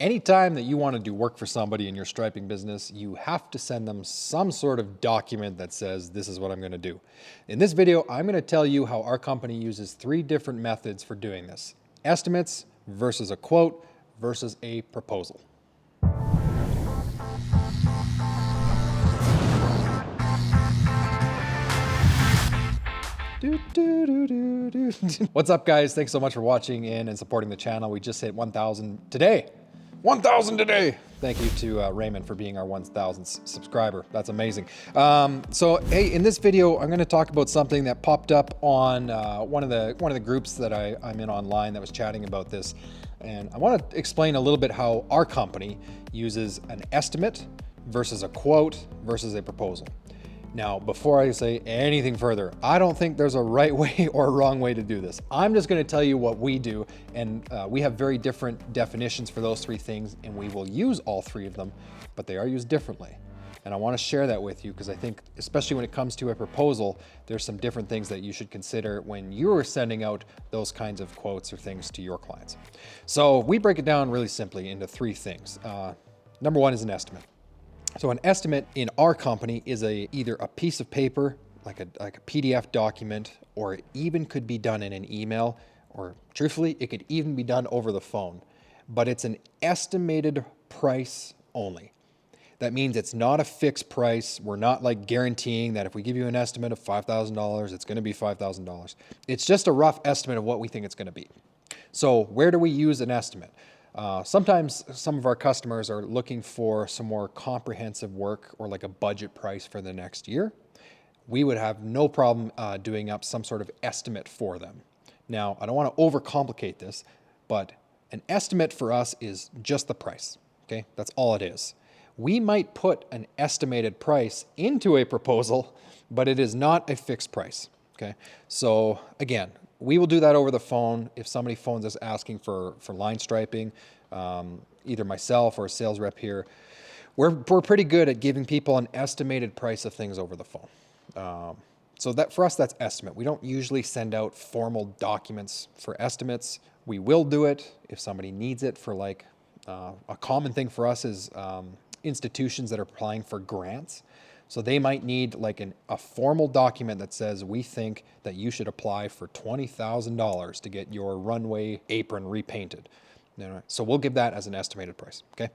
Anytime that you want to do work for somebody in your striping business, you have to send them some sort of document that says, this is what I'm going to do. In this video, I'm going to tell you how our company uses 3 different methods for doing this. Estimates versus a quote versus a proposal. What's up, guys? Thanks so much for watching in and supporting the channel. We just hit 1,000 today. 1,000 today. Thank you to Raymond for being our 1,000th subscriber. That's amazing. So, hey, in this video, I'm going to talk about something that popped up on one of the groups that I'm in online that was chatting about this, and I want to explain a little bit how our company uses an estimate versus a quote versus a proposal. Now, before I say anything further, I don't think there's a right way or a wrong way to do this. I'm just going to tell you what we do, and we have very different definitions for those 3 things, and we will use all 3 of them, but they are used differently. And I want to share that with you because I think, especially when it comes to a proposal, there's some different things that you should consider when you're sending out those kinds of quotes or things to your clients. So we break it down really simply into 3 things. Number 1 is an estimate. So an estimate in our company is either a piece of paper, like a PDF document, or it even could be done in an email, or truthfully, it could even be done over the phone. But it's an estimated price only. That means it's not a fixed price. We're not like guaranteeing that if we give you an estimate of $5,000, it's going to be $5,000. It's just a rough estimate of what we think it's going to be. So where do we use an estimate? Sometimes some of our customers are looking for some more comprehensive work or like a budget price for the next year. We would have no problem doing up some sort of estimate for them. Now, I don't want to overcomplicate this, but an estimate for us is just the price. Okay, that's all it is. We might put an estimated price into a proposal, but it is not a fixed price. Okay, so again, we will do that over the phone. If somebody phones us asking for line striping, either myself or a sales rep here, we're pretty good at giving people an estimated price of things over the phone. So that for us, that's estimate. We don't usually send out formal documents for estimates. We will do it if somebody needs it for like, a common thing for us is institutions that are applying for grants. So they might need like a formal document that says, we think that you should apply for $20,000 to get your runway apron repainted. So we'll give that as an estimated price, okay?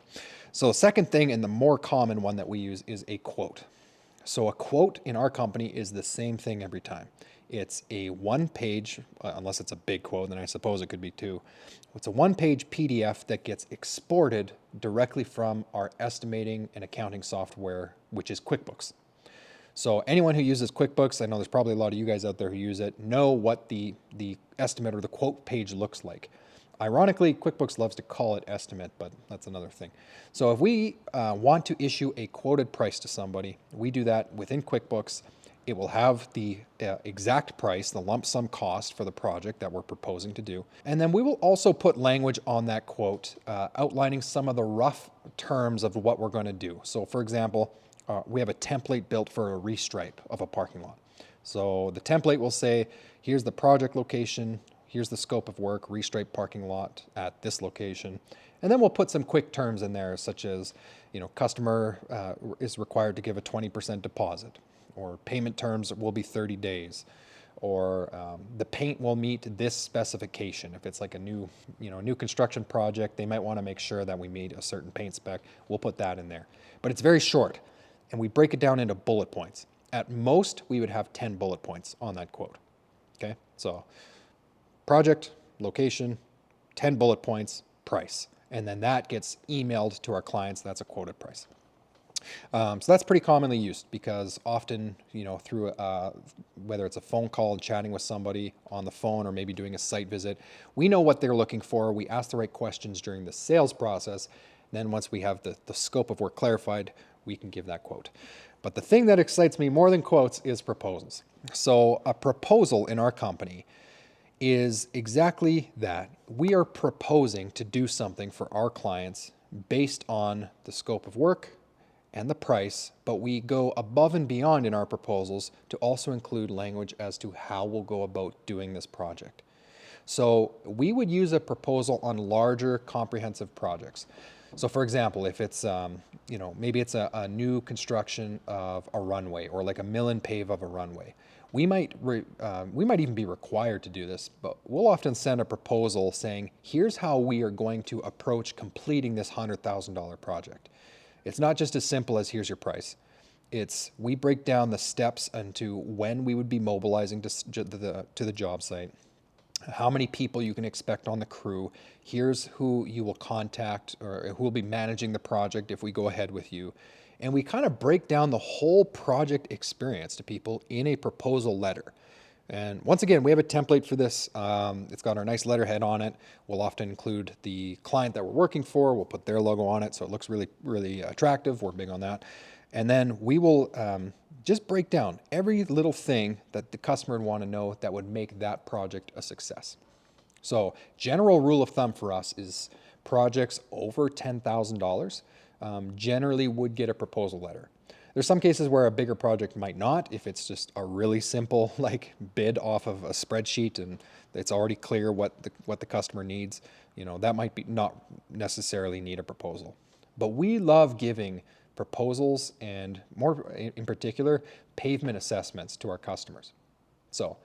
So the second thing, and the more common one that we use, is a quote. So a quote in our company is the same thing every time. It's a 1-page, unless it's a big quote, then I suppose it could be 2. It's a 1-page PDF that gets exported directly from our estimating and accounting software, which is QuickBooks. So anyone who uses QuickBooks, I know there's probably a lot of you guys out there who use it, know what the estimate or the quote page looks like. Ironically, QuickBooks loves to call it estimate, but that's another thing. So if we want to issue a quoted price to somebody, we do that within QuickBooks. It will have the exact price, the lump sum cost for the project that we're proposing to do. And then we will also put language on that quote outlining some of the rough terms of what we're going to do. So for example, we have a template built for a restripe of a parking lot. So the template will say, here's the project location, here's the scope of work, restripe parking lot at this location. And then we'll put some quick terms in there, such as, customer is required to give a 20% deposit, or payment terms will be 30 days, or the paint will meet this specification. If it's like a new construction project, they might want to make sure that we meet a certain paint spec. We'll put that in there. But it's very short, and we break it down into bullet points. At most, we would have 10 bullet points on that quote. Okay, so project, location, 10 bullet points, price. And then that gets emailed to our clients. That's a quoted price. So that's pretty commonly used because often, through whether it's a phone call and chatting with somebody on the phone or maybe doing a site visit, we know what they're looking for. We ask the right questions during the sales process. Then once we have the scope of work clarified, we can give that quote. But the thing that excites me more than quotes is proposals. So a proposal in our company is exactly that. We are proposing to do something for our clients based on the scope of work and the price, but we go above and beyond in our proposals to also include language as to how we'll go about doing this project. So we would use a proposal on larger comprehensive projects. So for example, if it's, maybe it's a new construction of a runway or like a mill and pave of a runway, we might even be required to do this, but we'll often send a proposal saying, here's how we are going to approach completing this $100,000 project. It's not just as simple as here's your price. We break down the steps into when we would be mobilizing to the job site, how many people you can expect on the crew. Here's who you will contact or who will be managing the project if we go ahead with you. And we kind of break down the whole project experience to people in a proposal letter. And once again, we have a template for this. It's got our nice letterhead on it. We'll often include the client that we're working for. We'll put their logo on it so it looks really, really attractive. We're big on that. And then we will just break down every little thing that the customer would want to know that would make that project a success. So general rule of thumb for us is projects over $10,000 generally would get a proposal letter. There's some cases where a bigger project might not, if it's just a really simple like bid off of a spreadsheet and it's already clear what the customer needs. That might be not necessarily need a proposal. But we love giving proposals and more in particular, pavement assessments to our customers. So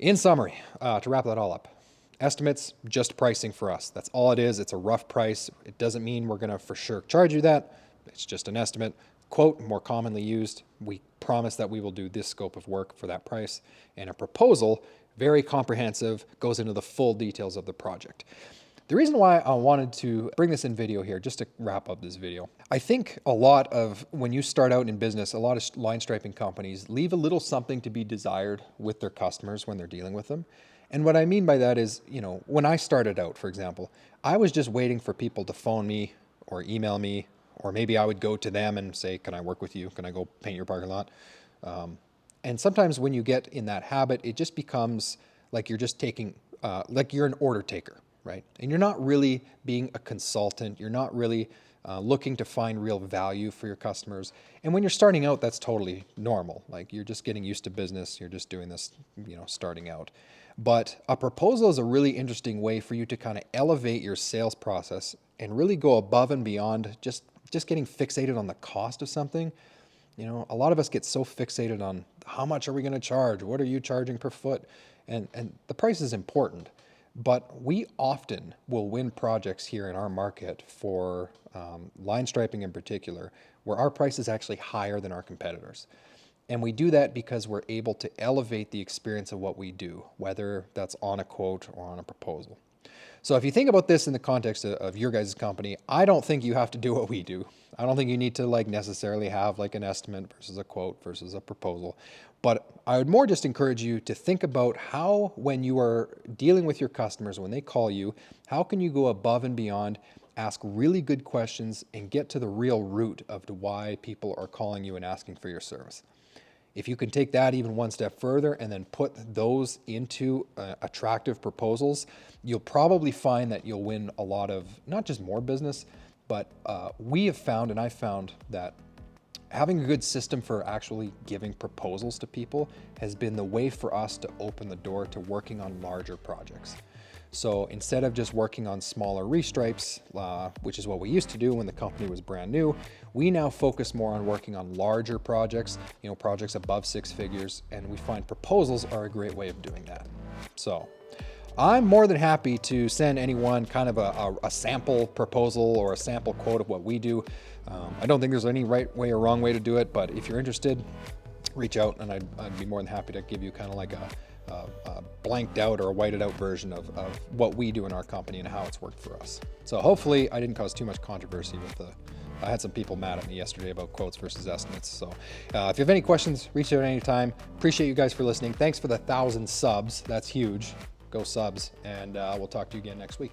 in summary, to wrap that all up, estimates, just pricing for us. That's all it is. It's a rough price. It doesn't mean we're going to for sure charge you that. It's just an estimate. Quote, more commonly used, we promise that we will do this scope of work for that price. And a proposal, very comprehensive, goes into the full details of the project. The reason why I wanted to bring this in video here, just to wrap up this video, I think a lot of, when you start out in business, a lot of line striping companies leave a little something to be desired with their customers when they're dealing with them. And what I mean by that is, when I started out, for example, I was just waiting for people to phone me or email me, or maybe I would go to them and say, can I work with you? Can I go paint your parking lot? And sometimes when you get in that habit, it just becomes like you're just taking, like you're an order taker, right? And you're not really being a consultant. You're not really looking to find real value for your customers. And when you're starting out, that's totally normal. Like you're just getting used to business. You're just doing this, starting out. But a proposal is a really interesting way for you to kind of elevate your sales process and really go above and beyond just getting fixated on the cost of something. A lot of us get so fixated on how much are we going to charge? What are you charging per foot? And the price is important, but we often will win projects here in our market for line striping in particular, where our price is actually higher than our competitors. And we do that because we're able to elevate the experience of what we do, whether that's on a quote or on a proposal. So if you think about this in the context of your guys' company, I don't think you have to do what we do. I don't think you need to necessarily have an estimate versus a quote versus a proposal. But I would more just encourage you to think about how, when you are dealing with your customers, when they call you, how can you go above and beyond, ask really good questions, and get to the real root of why people are calling you and asking for your service. If you can take that even one step further and then put those into attractive proposals, you'll probably find that you'll win a lot of, not just more business, but we have found, and I've found, that having a good system for actually giving proposals to people has been the way for us to open the door to working on larger projects. So instead of just working on smaller restripes, which is what we used to do when the company was brand new, we now focus more on working on larger projects, projects above 6 figures, and we find proposals are a great way of doing that. So I'm more than happy to send anyone kind of a sample proposal or a sample quote of what we do. I don't think there's any right way or wrong way to do it, but if you're interested, reach out and I'd be more than happy to give you kind of like a blanked out or a whited out version of what we do in our company and how it's worked for us. So hopefully I didn't cause too much controversy I had some people mad at me yesterday about quotes versus estimates. So if you have any questions, reach out at any time. Appreciate you guys for listening. Thanks for the 1,000 subs. That's huge. Go subs. And we'll talk to you again next week.